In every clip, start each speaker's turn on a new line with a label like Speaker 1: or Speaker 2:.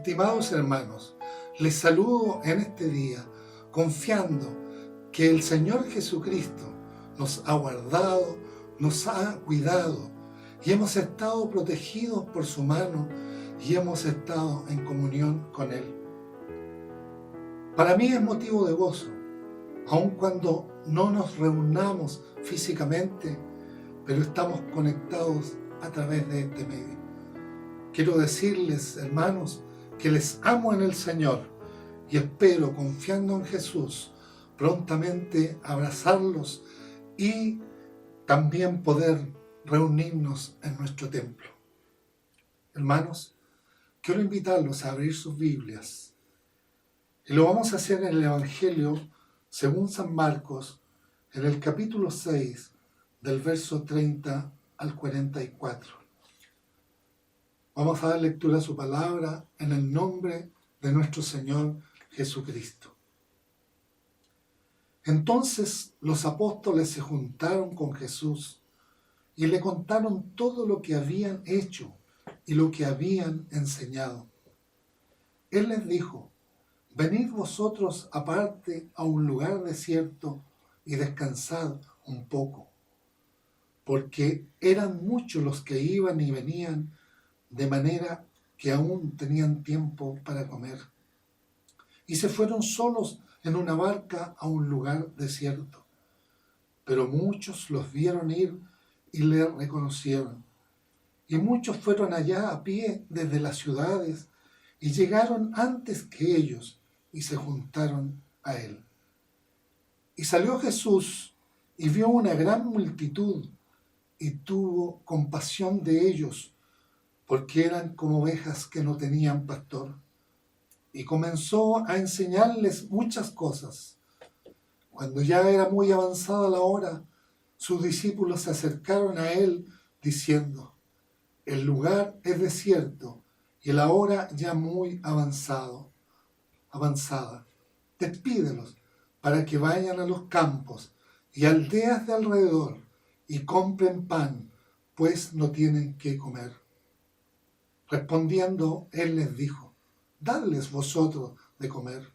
Speaker 1: Estimados hermanos, les saludo en este día confiando que el Señor Jesucristo nos ha guardado, nos ha cuidado y hemos estado protegidos por su mano y hemos estado en comunión con Él. Para mí es motivo de gozo, aun cuando no nos reunamos físicamente, pero estamos conectados a través de este medio. Quiero decirles, hermanos, que les amo en el Señor y espero, confiando en Jesús, prontamente abrazarlos y también poder reunirnos en nuestro templo. Hermanos, quiero invitarlos a abrir sus Biblias y lo vamos a hacer en el Evangelio según San Marcos, en el capítulo 6, del verso 30 al 44. Vamos a dar lectura a su palabra en el nombre de nuestro Señor Jesucristo. Entonces los apóstoles se juntaron con Jesús y le contaron todo lo que habían hecho y lo que habían enseñado. Él les dijo: venid vosotros aparte a un lugar desierto y descansad un poco, porque eran muchos los que iban y venían, de manera que aún tenían tiempo para comer. Y se fueron solos en una barca a un lugar desierto. Pero muchos los vieron ir y le reconocieron. Y muchos fueron allá a pie desde las ciudades y llegaron antes que ellos y se juntaron a él. Y salió Jesús y vio una gran multitud y tuvo compasión de ellos, porque eran como ovejas que no tenían pastor. Y comenzó a enseñarles muchas cosas. Cuando ya era muy avanzada la hora, sus discípulos se acercaron a él diciendo: el lugar es desierto y la hora ya muy avanzada. Despídelos para que vayan a los campos y aldeas de alrededor y compren pan, pues no tienen qué comer. Respondiendo, él les dijo: dadles vosotros de comer.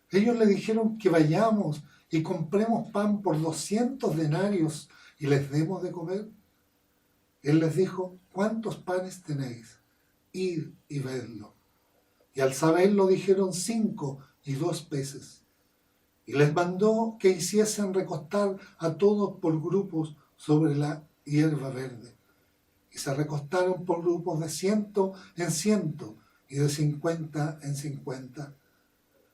Speaker 1: Ellos le dijeron que vayamos y compremos pan por 200 denarios y les demos de comer. Él les dijo: ¿cuántos panes tenéis? Id y vedlo. Y al saberlo dijeron 5 y 2 peces. Y les mandó que hiciesen recostar a todos por grupos sobre la hierba verde. Y se recostaron por grupos de 100 en 100 y de 50 en 50.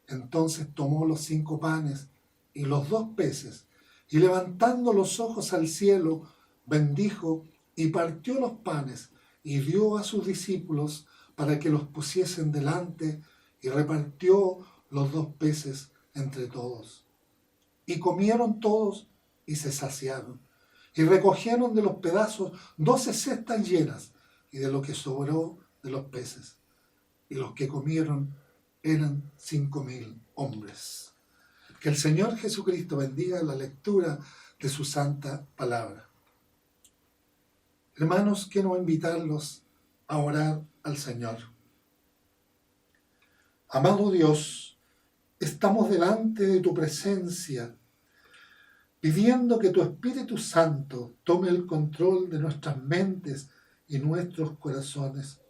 Speaker 1: Entonces tomó los 5 panes y los 2 peces, y levantando los ojos al cielo, bendijo y partió los panes, y dio a sus discípulos para que los pusiesen delante, y repartió los 2 peces entre todos. Y comieron todos y se saciaron. Y recogieron de los pedazos 12 cestas llenas, y de lo que sobró de los peces. Y los que comieron eran 5,000 hombres. Que el Señor Jesucristo bendiga la lectura de su santa palabra. Hermanos, quiero invitarlos a orar al Señor. Amado Dios, estamos delante de tu presencia, pidiendo que tu Espíritu Santo tome el control de nuestras mentes y nuestros corazones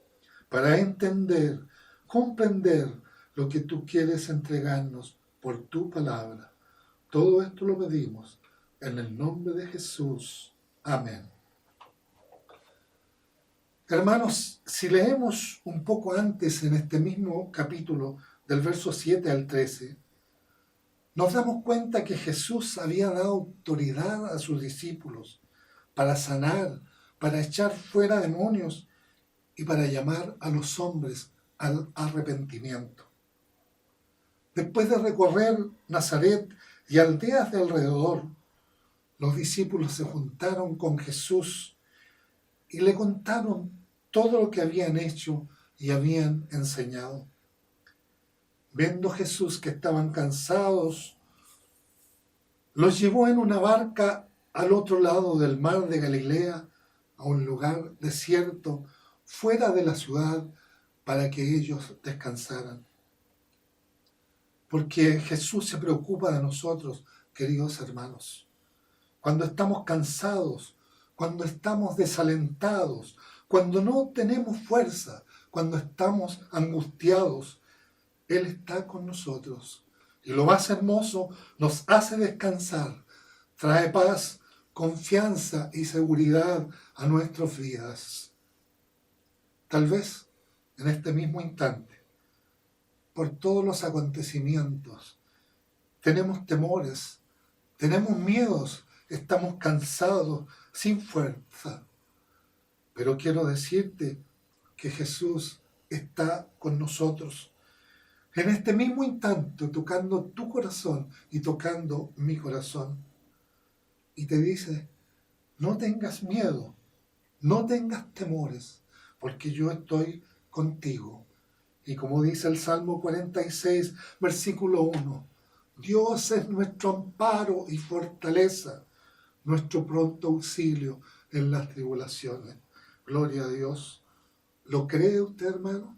Speaker 1: para entender, comprender lo que tú quieres entregarnos por tu palabra. Todo esto lo pedimos en el nombre de Jesús. Amén. Hermanos, si leemos un poco antes en este mismo capítulo, del verso 7 al 13, nos damos cuenta que Jesús había dado autoridad a sus discípulos para sanar, para echar fuera demonios y para llamar a los hombres al arrepentimiento. Después de recorrer Nazaret y aldeas de alrededor, los discípulos se juntaron con Jesús y le contaron todo lo que habían hecho y habían enseñado. Viendo Jesús que estaban cansados, los llevó en una barca al otro lado del mar de Galilea, a un lugar desierto, fuera de la ciudad, para que ellos descansaran. Porque Jesús se preocupa de nosotros, queridos hermanos. Cuando estamos cansados, cuando estamos desalentados, cuando no tenemos fuerza, cuando estamos angustiados, Él está con nosotros. Y lo más hermoso, nos hace descansar, trae paz, confianza y seguridad a nuestras vidas. Tal vez en este mismo instante, por todos los acontecimientos, tenemos temores, tenemos miedos, estamos cansados, sin fuerza. Pero quiero decirte que Jesús está con nosotros. En este mismo instante, tocando tu corazón y tocando mi corazón. Y te dice, no tengas miedo, no tengas temores, porque yo estoy contigo. Y como dice el Salmo 46, versículo 1, Dios es nuestro amparo y fortaleza, nuestro pronto auxilio en las tribulaciones. Gloria a Dios. ¿Lo cree usted, hermano?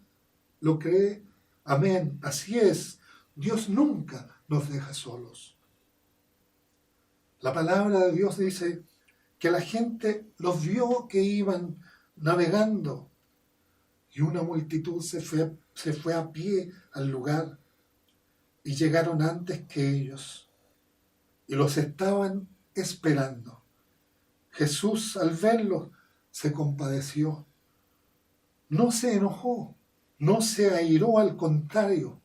Speaker 1: ¿Lo cree? Amén. Así es. Dios nunca nos deja solos. La palabra de Dios dice que la gente los vio que iban navegando y una multitud se fue a pie al lugar y llegaron antes que ellos y los estaban esperando. Jesús, al verlos, se compadeció. No se enojó, no se airó, al contrario,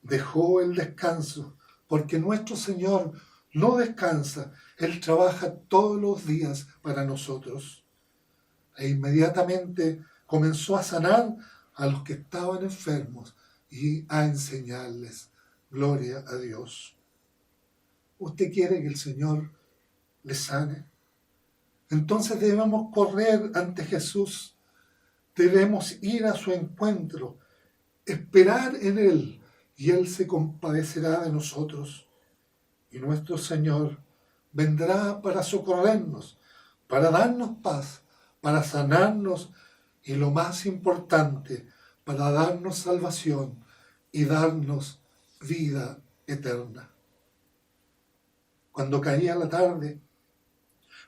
Speaker 1: dejó el descanso, porque nuestro Señor no descansa, Él trabaja todos los días para nosotros. E inmediatamente comenzó a sanar a los que estaban enfermos y a enseñarles. Gloria a Dios. ¿Usted quiere que el Señor le sane? Entonces debemos correr ante Jesús, debemos ir a su encuentro, esperar en Él, y Él se compadecerá de nosotros. Y nuestro Señor vendrá para socorrernos, para darnos paz, para sanarnos y lo más importante, para darnos salvación y darnos vida eterna. Cuando caía la tarde,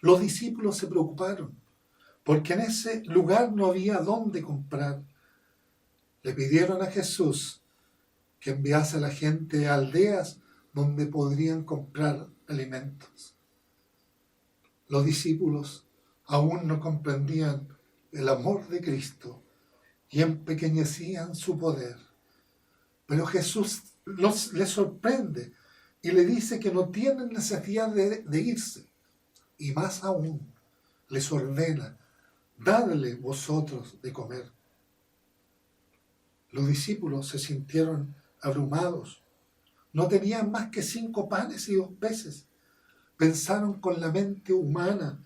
Speaker 1: los discípulos se preocuparon, porque en ese lugar no había dónde comprar. Le pidieron a Jesús que enviase a la gente a aldeas donde podrían comprar alimentos. Los discípulos aún no comprendían el amor de Cristo y empequeñecían su poder. Pero Jesús les sorprende y le dice que no tienen necesidad de irse. Y más aún, les ordena, dadle vosotros de comer. Los discípulos se sintieron abrumados. No tenían más que 5 panes y 2 peces. Pensaron con la mente humana,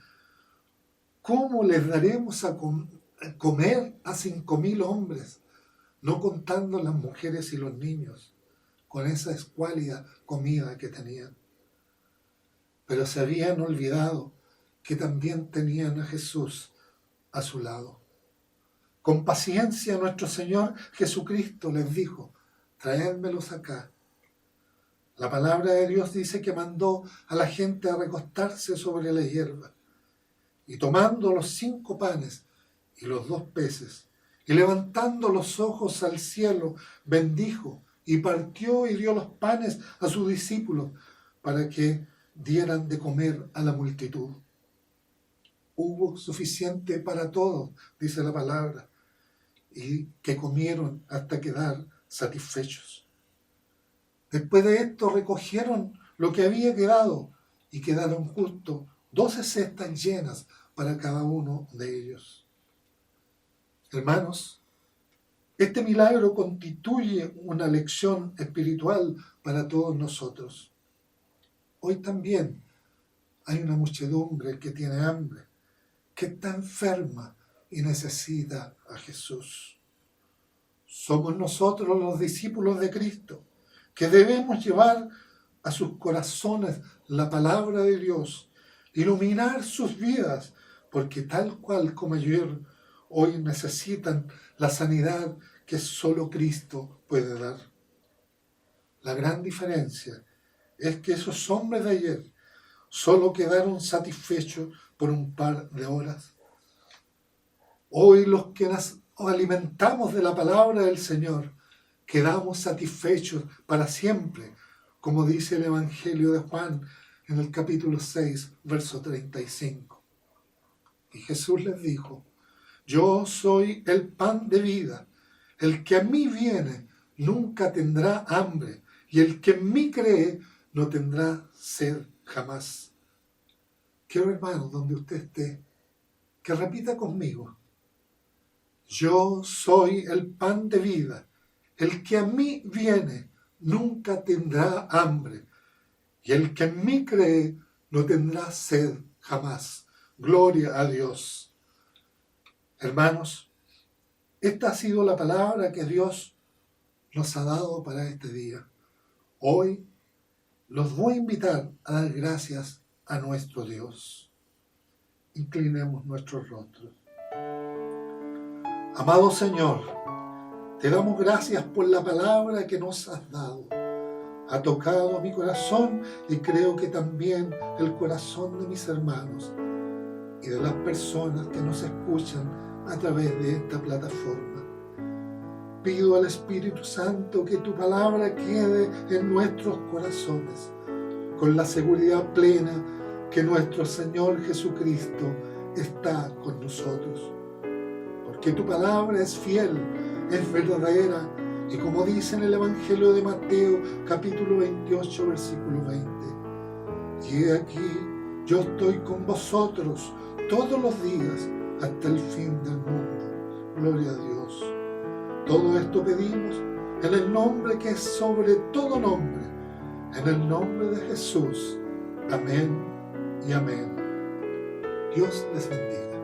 Speaker 1: ¿cómo les daremos a comer a 5.000 hombres? No contando las mujeres y los niños, con esa escuálida comida que tenían. Pero se habían olvidado que también tenían a Jesús a su lado. Con paciencia nuestro Señor Jesucristo les dijo, traédmelos acá. La palabra de Dios dice que mandó a la gente a recostarse sobre la hierba. Y tomando los 5 panes y los 2 peces, y levantando los ojos al cielo, bendijo y partió y dio los panes a sus discípulos para que dieran de comer a la multitud. Hubo suficiente para todos, dice la palabra, y que comieron hasta quedar satisfechos. Después de esto recogieron lo que había quedado y quedaron justo 12 cestas llenas para cada uno de ellos. Hermanos, este milagro constituye una lección espiritual para todos nosotros. Hoy también hay una muchedumbre que tiene hambre, que está enferma y necesita a Jesús. Somos nosotros los discípulos de Cristo que debemos llevar a sus corazones la palabra de Dios, iluminar sus vidas, porque tal cual como ayer, hoy necesitan la sanidad que solo Cristo puede dar. La gran diferencia es que esos hombres de ayer solo quedaron satisfechos por un par de horas. Hoy los que nos alimentamos de la palabra del Señor quedamos satisfechos para siempre, como dice el Evangelio de Juan en el capítulo 6, verso 35. Y Jesús les dijo: yo soy el pan de vida. El que a mí viene nunca tendrá hambre, y el que en mí cree no tendrá sed jamás. Quiero, hermano, donde usted esté, que repita conmigo: yo soy el pan de vida. El que a mí viene nunca tendrá hambre, y el que en mí cree no tendrá sed jamás. Gloria a Dios. Hermanos, esta ha sido la palabra que Dios nos ha dado para este día. Hoy los voy a invitar a dar gracias a nuestro Dios. Inclinemos nuestros rostros. Amado Señor, te damos gracias por la palabra que nos has dado. Ha tocado mi corazón y creo que también el corazón de mis hermanos y de las personas que nos escuchan a través de esta plataforma. Pido al Espíritu Santo que tu palabra quede en nuestros corazones, con la seguridad plena que nuestro Señor Jesucristo está con nosotros. Porque tu palabra es fiel, es verdadera, y como dice en el Evangelio de Mateo, capítulo 28, versículo 20, y he aquí, yo estoy con vosotros todos los días hasta el fin del mundo. Gloria a Dios. Todo esto pedimos en el nombre que es sobre todo nombre, en el nombre de Jesús. Amén y amén. Dios les bendiga.